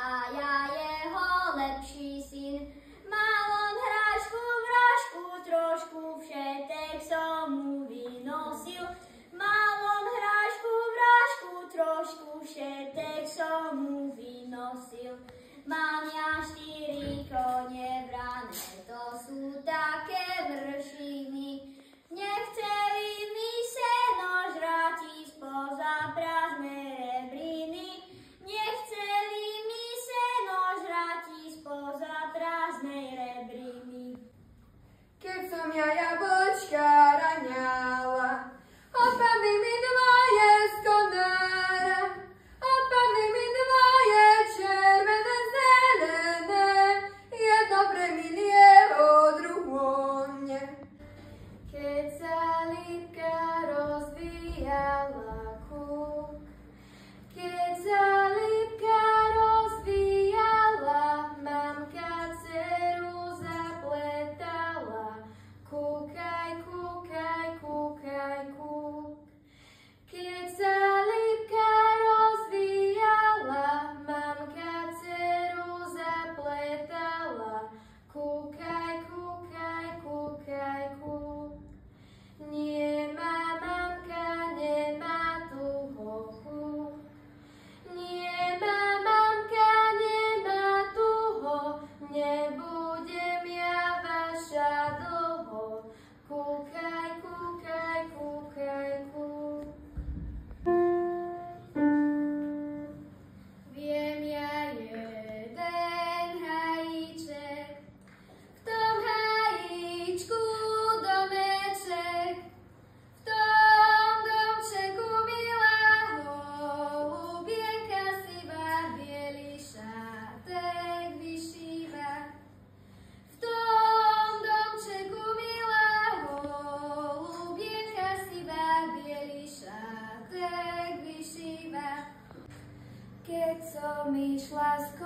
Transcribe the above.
a ja jeho lepší syn. Mal on hračku, vražku, trošku všetek som mu vynosil. Mal on hračku, vražku, trošku všetek som mu vynosil. Mám ja 4 kone vrané, to sú také mršiny. Nechceli mi seno žrať spoza prázdnej rebriny. Nechceli mi seno žrať spoza prázdnej rebriny. Keď som ja jablčka raňala, odpadli mi dvoje z konára. Odpadli mi dvoje červené, zelené, jedno preminie, druhé mne. Keď sa lípka rozvíjala kúk, keď sa lípka rozvíjala, mamka dceru zapletala. Kúkaj, kúkaj, kúkaj, kúk. Keď sa lípka rozvíjala, mamka dceru zapletala. Kúkaj, kúkaj, kúkaj, kúk. Nemá mamka, nemá tuho. Nemá mamka, nemá tuho. Nebudem ja vaša dlho. Kúkaj, kúkaj, kúkaj, kúk. Viem ja jeden hajíček, v tom hajíčku domeček, v tom domčeku milá holubienka sivá bielý šátek vyšíva. V tom domčeku milá holubienka sivá bielý šátek vyšíva. Keď som išla z